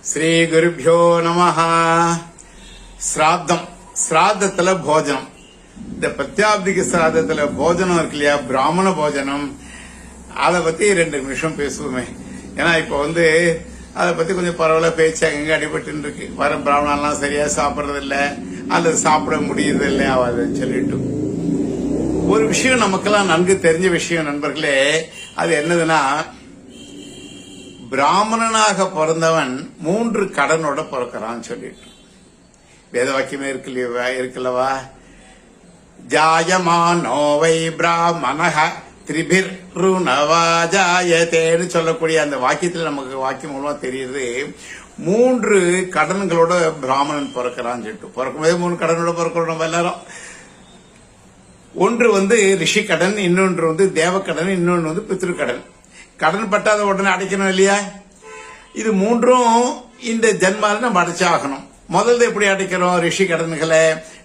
ஸ்ரீ குருப்யோ நமஹ. ஸ்ராத்தம், ஸ்ராத்தத்துல போஜனம். இந்த பிரத்யாப்திக ஸ்ராத்தத்துல போஜனம் இருக்கு இல்லையா, பிராமண போஜனம், அதை பத்தி 2 நிமிஷம் பேசுவோமே. ஏன்னா இப்ப அதை பத்தி கொஞ்சம் பரவாயில்ல பேச்சு அங்க அடிபட்டு இருக்கு. வர பிராமணன்லாம் சரியா சாப்பிடறது இல்ல, அல்லது சாப்பிட முடியறது இல்லை அதை சொல்லிட்டு ஒரு விஷயம் நமக்கெல்லாம் நன்கு தெரிஞ்ச விஷயம் நண்பர்களே. அது என்னதுன்னா, பிராமணனாக பிறந்தவன் 3 கடனோட பிறக்கிறான்னு சொல்லிட்டு வேத வாக்கியமே இருக்குல்லவா. ஜாயமானோ வை பிராமணஹ திரிபிர் ருணவா ஜாயதேன்னு சொல்லக்கூடிய அந்த வாக்கியத்தில் நமக்கு வாக்கியம் மூலமா தெரியுது 3 கடன்களோட பிராமணன் பிறக்கிறான்னு சொல்லிட்டு. பிறக்கும்போது 3 கடனோட பிறக்கிறோம் நம்ம எல்லாரும். ஒன்று ரிஷி கடன், இன்னொன்று தேவக்கடன், இன்னொன்று பித்ருக்கடன். கடன் பட்டாத உடனே அடைக்கணும் இல்லையா. இது 3ம் இந்த ஜென்மால நம்ம அடைச்சாகணும். முதல்ல எப்படி அடைக்கிறோம்? ரிஷி கடன்களை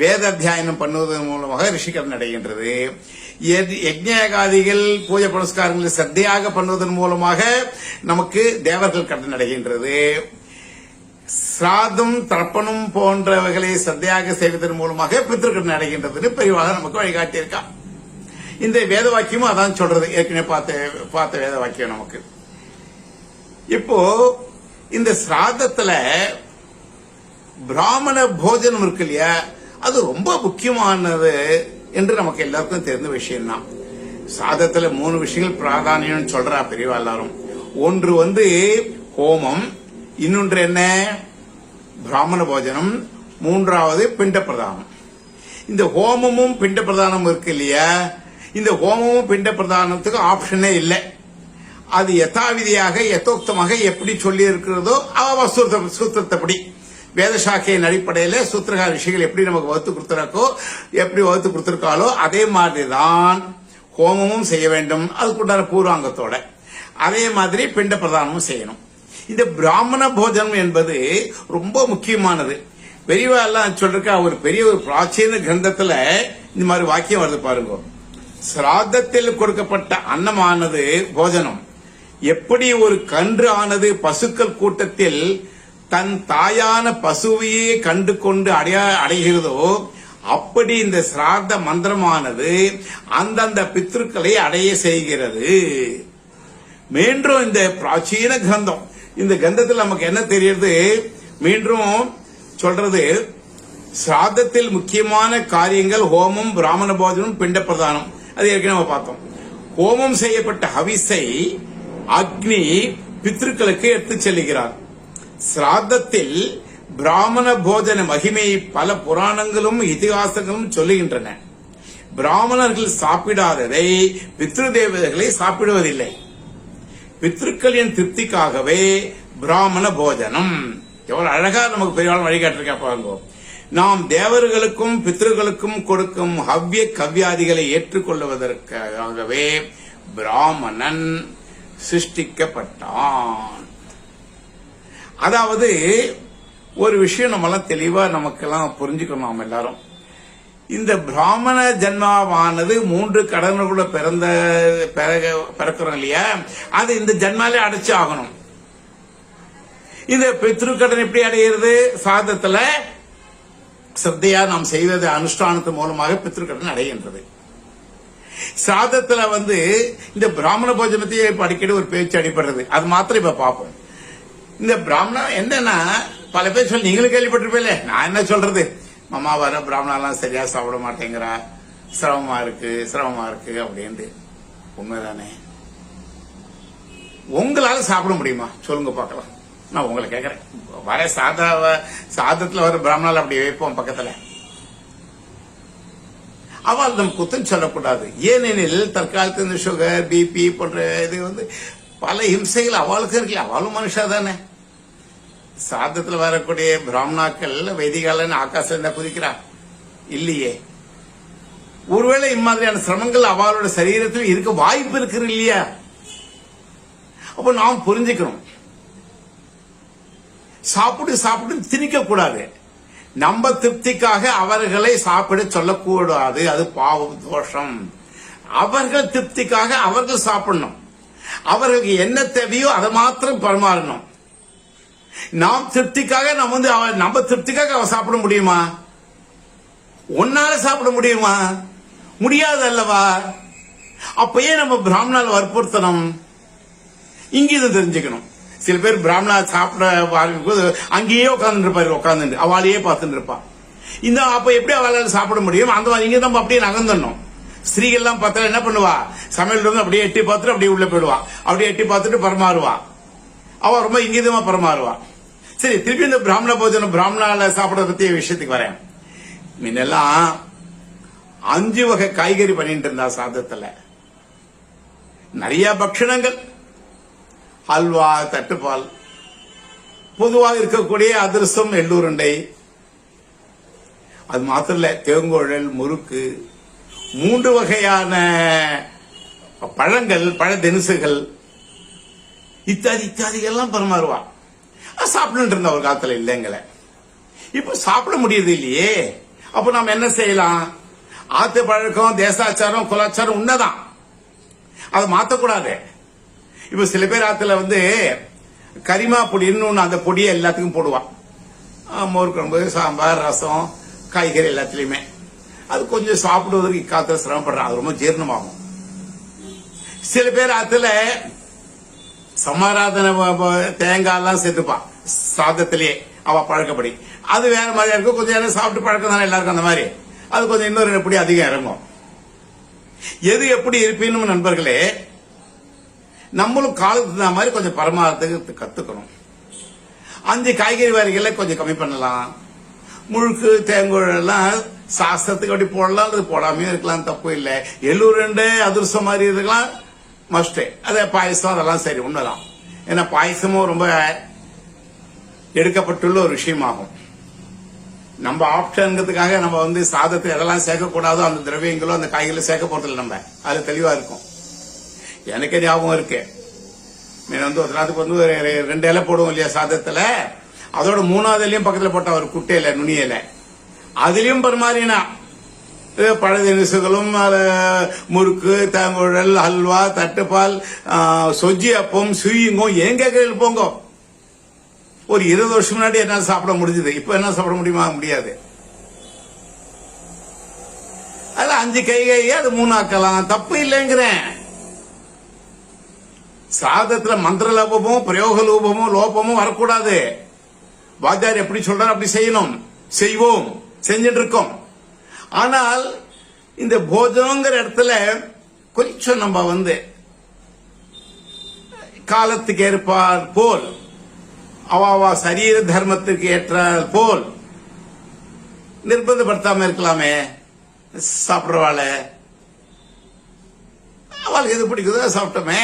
வேத அத்தியாயனம் பண்ணுவதன் மூலமாக ரிஷி கடன் அடைகின்றது. யஜ்ஞாதிகள் பூஜை புனஸ்காரங்களை சத்தையாக பண்ணுவதன் மூலமாக நமக்கு தேவர்கள் கடன் அடைகின்றது. சிராதம் தர்ப்பணம் போன்றவைகளை சத்தையாக செய்வதன் மூலமாக பித்ருக்கடன் அடைகின்றது பெரியவாக நமக்கு வழிகாட்டியிருக்கான். இந்த வேத வாக்கியமும் அதான் சொல்றது. ஏற்கனவே பார்த்த வேத வாக்கியம் நமக்கு. இப்போ இந்த சிராதத்துல பிராமண போஜனம் இருக்கு இல்லையா, அது ரொம்ப முக்கியமானது என்று நமக்கு எல்லாருக்கும் தெரிந்த விஷயம் தான். சாதத்துல 3 விஷயங்கள் பிராதானியம் சொல்றா பெரியவா எல்லாரும். ஒன்று ஹோமம், இன்னொன்று என்ன பிராமண போஜனம், 3வது பிண்ட பிரதானம். இந்த ஹோமமும் பிண்ட பிரதானம் இருக்கு இல்லையா, இந்த ஹோமமும் பிண்ட பிரதானத்துக்கு ஆப்ஷனே இல்லை. அது யதாவிதியாக யதோக்தமாக எப்படி சொல்லி இருக்கிறதோ சூத்திரத்தப்படி வேதசாக்கையின் அடிப்படையில சூத்திரகார ரிஷிகள் எப்படி நமக்கு வகுத்து கொடுத்திருக்காளோ அதே மாதிரிதான் ஹோமமும் செய்ய வேண்டும், அதுக்குண்டான பூர்வாங்கத்தோட. அதே மாதிரி பிண்ட பிரதானமும் செய்யணும். இந்த பிராமண போஜனம் என்பது ரொம்ப முக்கியமானது. பெரியவா எல்லாம் சொல்றா. ஒரு பெரிய பிராச்சீன கிரந்தத்துல இந்த மாதிரி வாக்கியம் வருது பாருங்க. சிராதத்தில் கொடுக்கப்பட்ட அன்னமானது போஜனம் எப்படி ஒரு கன்று ஆனது பசுக்கள் கூட்டத்தில் தன் தாயான பசுவையே கண்டு கொண்டு அடைகிறதோ அப்படி இந்த சிராத மந்திரமானது அந்தந்த பித்ருக்களை அடைய செய்கிறது. மீண்டும் இந்த பிராச்சீன கிரந்தம், இந்த கிரந்தத்தில் நமக்கு என்ன தெரியுது, மீண்டும் சொல்றது சிராதத்தில் முக்கியமான காரியங்கள் ஹோமம், பிராமண போஜனம், பிண்ட பிரதானம். அது ஏற்கனவே பார்த்தோம். ஹோமம் செய்யப்பட்ட ஹவிஸை அக்னி பித்ருக்களுக்கு எடுத்துச் செல்லுகிறார். சிராதத்தில் பிராமண போஜன மகிமை பல புராணங்களும் இதிகாசங்களும் சொல்லுகின்றன. பிராமணர்கள் சாப்பிடாததை பித்ரு தேவதைகளை சாப்பிடுவதில்லை. பித்ருக்களின் திருப்திக்காகவே பிராமண போஜனம். எவ்வளவு அழகா நமக்கு பெரியவாள் வழிகாட்டிருக்கா பாருங்க. நாம் தேவர்களுக்கும் பித்ருக்களுக்கும் கொடுக்கும் ஹவ்ய கவ்யாதிகளை ஏற்றுக்கொள்வதற்காகவே பிராமணன் சிருஷ்டிக்கப்பட்டான். அதாவது ஒரு விஷயம் நம்மளாம் தெளிவா நமக்கெல்லாம் புரிஞ்சுக்கணும். நாம் எல்லாரும் இந்த பிராமண ஜன்மாவானது 3 கடன்களுக்குள்ள பிறக்கிறோம் இல்லையா, அது இந்த ஜன்மாலே அடைச்சு ஆகணும். இந்த பித்ருக்கடன் எப்படி அடைகிறது? சாதத்துல சத்தையா நாம் செய்வது அனுஷ்டானத்து மூலமாக பித்ருக்கடன் அடைகின்றது. சாதத்துல இந்த பிராமண போஜனத்தையே அடிக்கடி ஒரு பேச்சு அடிப்படுறது. அது மாத்திரம் இப்ப பார்ப்போம். இந்த பிராமணன் என்னன்னா, பல பேர் சொல்லி நீங்களும் கேள்விப்பட்டிருப்பீங்களே, நான் என்ன சொல்றது, மாமா வர பிராமணெல்லாம் சரியா சாப்பிட மாட்டேங்கிறா, சிரமமா இருக்கு அப்படின்னு. உண்மைதானே? உங்களால சாப்பிட முடியுமா சொல்லுங்க பார்க்கலாம். நான் உங்களை கேட்கறேன். வர சாதத்துல வர பிராமணால் அப்படி வைப்போம் பக்கத்துல. அவள் நம்ம குத்தம் சொல்லக்கூடாது. ஏனெனில் தற்காலத்து இந்த சுகர், பிபி போன்ற இது பல ஹிம்சைகள் அவளுக்கு இருக்குல்ல. அவளும் மனுஷா தானே. சாதத்துல வரக்கூடிய பிராமணாக்கள் வைதிகாலன்னு ஆகாசம் குதிக்கிறா இல்லையே. ஒருவேளை இம்மாதிரியான சிரமங்கள் அவளோட சரீரத்தில் இருக்க வாய்ப்பு இருக்கிற இல்லையா. அப்ப நாம் புரிஞ்சுக்கிறோம். சாப்பிடு திணிக்க கூடாது. நம்ம திருப்திக்காக அவர்களை சாப்பிட சொல்லக்கூடாது. அது பாவம், தோஷம். அவர்கள் திருப்திக்காக அவர்கள் சாப்பிடணும். அவர்களுக்கு என்ன தேவையோ அதை மாத்திரம் பரிமாறணும். நாம் திருப்திக்காக நம்ம திருப்திக்காக அவ சாப்பிட முடியுமா? ஒன்னால சாப்பிட முடியுமா? முடியாது அல்லவா? அப்பயே நம்ம பிராமணால் வற்புறுத்தணும். இங்க இதை தெரிஞ்சுக்கணும். சில பேர் பிராமணா சாப்பிட ஆரம்பிக்கும்போது அங்கேயே உட்கார்ந்து அவளையே பார்த்துட்டு இருப்பா. இந்த அப்ப எப்படி அவளால் சாப்பிட முடியும்? அந்த இங்க நம்ம அப்படியே நகர்ந்துடணும். ஸ்திரீகள்லாம் பார்த்தா என்ன பண்ணுவா? சமையல் இருந்து அப்படியே எட்டி பார்த்துட்டு அப்படியே உள்ள போயிடுவா. அப்படியே எட்டி பார்த்துட்டு பரமாறுவா. அவ ரொம்ப இங்கிதமா பரமாறுவா. சரி, திருப்பி இந்த பிராமண போஜனம் பிராமணால சாப்பிட பத்திய விஷயத்துக்கு வரேன். முன்னெல்லாம் 5 வகை காய்கறி பண்ணிட்டு இருந்தா சாதத்துல. நிறைய பட்சணங்கள், ஹல்வா, தட்டுப்பால், பொதுவாக இருக்கக்கூடிய அதிரசம், எள்ளுருண்டை, அது மாத்திரம் இல்ல, தேங்குழல், முறுக்கு, 3 வகையான பழங்கள், பழ தினுசுகள், இத்தாதி இத்தாதிகள்லாம் பரிமாறுவா. சாப்பிட்டு இருந்த ஒரு காலத்துல இல்லைங்களே. இப்ப சாப்பிட முடியறது இல்லையே. அப்ப நாம என்ன செய்யலாம்? ஆத்து பழக்கம், தேசாச்சாரம், குலாச்சாரம் உண்மைதான், அதை மாத்தக்கூடாது. இப்ப சில பேர் ஆத்துல கரிமா பொடின்னு ஒண்ணு, அந்த பொடியை எல்லாத்துக்கும் போடுவான். மோர் குழம்பு, சாம்பார், ரசம், காய்கறி எல்லாத்துலயுமே. அது கொஞ்சம் சாப்பிடுவதற்கு இக்காலத்துல சிரமப்படுறான். அது ரொம்ப ஜீரணமாகும். சில பேர் ஆத்துல சமாராதனை தேங்காய் எல்லாம் சேர்த்துப்பான் சாதத்திலேயே, அவ பழக்கப்படி. அது வேற மாதிரியா இருக்கும். கொஞ்சம் நேரம் சாப்பிட்டு பழக்கம் தானே எல்லாருக்கும் அந்த மாதிரி. அது கொஞ்சம் இன்னொரு எப்படி அதிகம் இறங்கும். எது எப்படி இருப்பீன்னு நண்பர்களே, நம்மளும் காலத்துக்கு தகுந்த மாதிரி கொஞ்சம் பரமாரத்துக்கு கத்துக்கணும். 5 காய்கறி வகைகளை கொஞ்சம் கம்மி பண்ணலாம். முழுக்கு, தேங்குழல் எல்லாம் சாஸ்திரத்துக்கு அப்படி போடலாம், அது போடாமையும் இருக்கலாம், தப்பு இல்லை. எள்ளுருண்டை, அதிரசம் மாதிரி இருக்கலாம், மஸ்ட். அதே பாயசம், அதெல்லாம் சரி, உண்மைதான். ஏன்னா பாயசமும் ரொம்ப எடுக்கப்பட்டுள்ள ஒரு விஷயமாகும். நம்ம ஆப்ஷன்கிறதுக்காக நம்ம சாதத்தை எதெல்லாம் சேர்க்கக்கூடாதோ அந்த திரவியங்களோ அந்த காய்களை சேர்க்க போறதில்லை. நம்ம அது தெளிவா இருக்கும். எனக்கு ஞாபகம் இருக்கு, ஒரு நாளுக்கு ஒரு 2 இலை போடுவோம் இல்லையா சாதத்துல. அதோட 3வது இலையும் பக்கத்துல போட்டா ஒரு குட்டையில, நுனியில, அதுலயும் பரிமாறினா பழதினுசுகளும், முறுக்கு, தேங்குழல், ஹல்வா, தட்டுப்பால், சொஜ்ஜி அப்பம், சுயிங்கும், ஏன் கேட்க போங்க. ஒரு 20 வருஷம் முன்னாடி என்ன சாப்பிட முடிஞ்சது, இப்ப என்ன சாப்பிட முடியுமா? முடியாது. அதுல 5 கைகையே அது 3 ஆக்கலாம், தப்பு இல்லைங்கிறேன். சாதத்துல மந்திர லோபமும் பிரயோக லோபமும் லோபமும் வரக்கூடாது. வாத்தியார் எப்படி சொல்றாரு அப்படி செய்யணும், செய்வோம், செஞ்சுட்டு இருக்கோம். ஆனால் இந்த போஜனங்கிற இடத்துல கொஞ்சம் நம்ம காலத்துக்கு ஏற்பார் போல், அவா சரீர தர்மத்துக்கு ஏற்ற போல் நிர்பந்தப்படுத்தாம இருக்கலாமே. சாப்பிடுறவாள அவளுக்கு எது பிடிக்குதோ சாப்பிட்டோமே.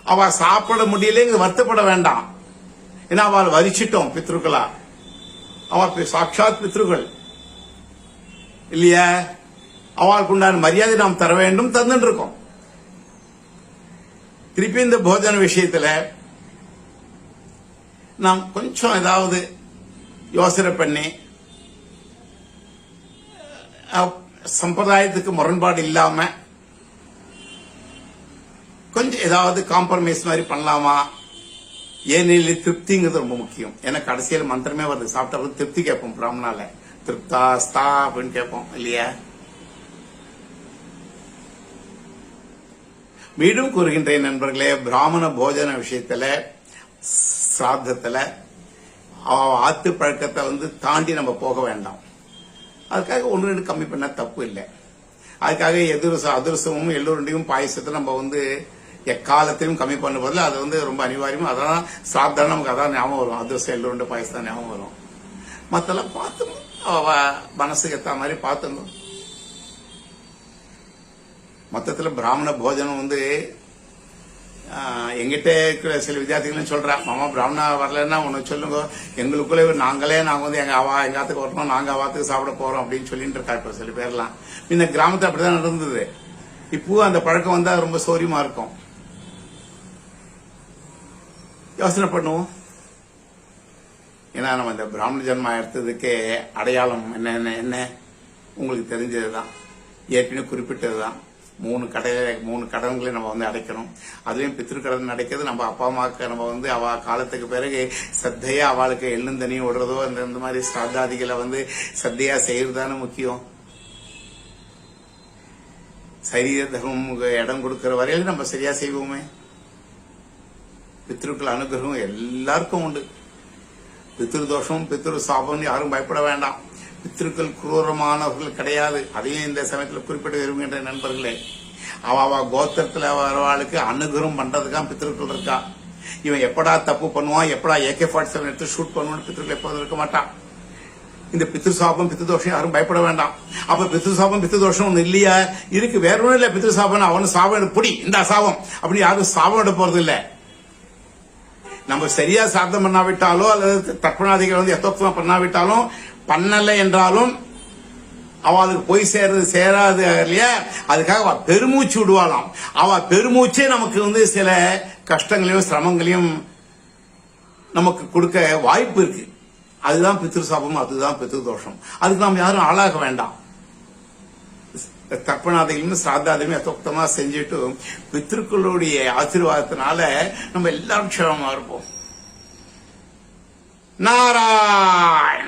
அவ சாப்பிட முடியல வருத்தப்பட வேண்டாம். ஏன்னா அவள் வரிச்சிட்டோம் பித்ருக்களா. அவ சாட்சாத் பித்ருக்கள் இல்லையா? அவளுக்கு உண்டான மரியாதை நாம் தர வேண்டும், தந்துட்டு இருக்கோம். திருப்பி இந்த போஜன விஷயத்துல நாம் கொஞ்சம் ஏதாவது யோசனை பண்ணி சம்பிரதாயத்துக்கு முரண்பாடு இல்லாம கொஞ்சம் ஏதாவது காம்ப்ரமைஸ் மாதிரி பண்ணலாமா? ஏனெனில் திருப்திங்கிறது ரொம்ப முக்கியம். ஏன்னா கடைசியில் மந்திரமே வருது, சாப்பிட்ட திருப்தி கேட்போம். பிராமணால திருப்தா ஸ்தா அப்படின்னு கேட்போம் இல்லையா? மீண்டும் கூறுகின்றேன் நண்பர்களே, பிராமண போஜன விஷயத்துல சாதத்துல ஆத்து பழக்கத்தை தாண்டி நம்ம போக வேண்டாம். அதுக்காக 1-2 கம்மி பண்ண தப்பு இல்லை. அதுக்காக அதிரசமும் எள்ளுருண்டையும் பாயசத்தை நம்ம எக்காலத்திலும் கம்மி பண்ண போதில்லை. அது ரொம்ப அனிவாரியம். அதான் சாப்பிட்டா நமக்கு அதான் ஞாபகம் வரும். அதிரசம், எள்ளுருண்டை, பாயசம் தான் ஞாபகம் வரும். மத்தெல்லாம் பார்த்து மனசுக்கு ஏற்ற மாதிரி பார்த்துங்க. மொத்தத்துல பிராமண போஜனம் எங்கிட்ட இருக்கிற சில வித்தியார்த்திகளும் சொல்றேன், மாமா பிராமணா வரலன்னா ஒன்னு சொல்லுங்க, எங்களுக்குள்ளே நாங்க எங்க ஆத்துக்கு வரணும், நாங்க அவாத்துக்கு சாப்பிட போறோம் அப்படின்னு சொல்லிட்டு இருக்கா. இப்ப சில பேர்லாம் இந்த கிராமத்தை அப்படிதான் நடந்தது. இப்போ அந்த பழக்கம் வந்தா ரொம்ப சௌரியமா இருக்கும். யோசனை பண்ணுவோம். ஏன்னா நம்ம இந்த பிராமண ஜன்மா எடுத்ததுக்கு அடையாளம் என்ன உங்களுக்கு தெரிஞ்சதுதான், ஏற்கனவே குறிப்பிட்டதுதான். மூணு கடன்களை நம்ம வந்து அடைக்கணும். அதுலயும் பித்ருக்கடன் அடைக்கிறது நம்ம அப்பா அம்மாவுக்கு நம்ம வந்து அவ காலத்துக்கு பிறகு சத்தையா அவளுக்கு எள்ளும் தண்ணியும் விடுறதோ இந்த மாதிரி ஸ்ராத்தாதிகளை வந்து சத்தையா செய்யறதுதானே முக்கியம். சரீர தர்மம் இடம் கொடுக்கிற வரையில நம்ம சரியா செய்வோமே. பித்ருக்கள் அனுகிரகம் எல்லாருக்கும் உண்டு. பித்ரு தோஷம் பித்ரு சாபம் யாரும் பயப்பட வேண்டாம். பித்ருக்கள் குரூரமானவர்கள் கிடையாது. அதையும் இந்த சமயத்தில் குறிப்பிட்டு விரும்புகின்ற நண்பர்களே, அவ கோத்திரத்துல வரவாளுக்கு அனுகிரகம் பண்றதுக்காக பித்ருக்கள் இருக்கா. இவன் எப்படா தப்பு பண்ணுவான், எப்படா AK-47 எடுத்து ஷூட் பண்ணுவான்னு பித்ருக்கள் எப்போதும் இருக்க மாட்டான். இந்த பித்ரு சாபம் பித்ரு தோஷம் யாரும் பயப்பட வேண்டாம். அப்ப பித்ரு சாபம் பித்ரு தோஷம் ஒண்ணு இல்லையா இருக்கு, வேற ஒண்ணும் இல்ல. பித்ரு சாபம் அவனு சாபம் எடுத்து புடி இந்த சாபம் அப்படி யாரும் சாபம் எடுக்க போறது இல்ல. நம்ம சரியா சாதம் பண்ணாவிட்டாலோ அல்லது தர்ப்பணாதிகள் வந்து யதோக்தமா பண்ணாவிட்டாலும் பண்ணல என்றாலும் அவளுக்கு போய் சேராது இல்லையா. அதுக்காக அவ பெருமூச்சு விடுவாளாம். அவ பெருமூச்சே நமக்கு வந்து சில கஷ்டங்களையும் சிரமங்களையும் நமக்கு கொடுக்க வாய்ப்பு இருக்கு. அதுதான் பித்ரு சாபம், அதுதான் பித்ரு தோஷம். அதுக்கு நாம் யாரும் ஆளாக வேண்டாம். தர்ப்பணாதிகளும் சிராத்தாதிகளும் யதோக்தமா செஞ்சுட்டு பித்ருக்களுடைய ஆசீர்வாதத்தினால நம்ம எல்லாரும் க்ஷேமமா இருப்போம். நாராயண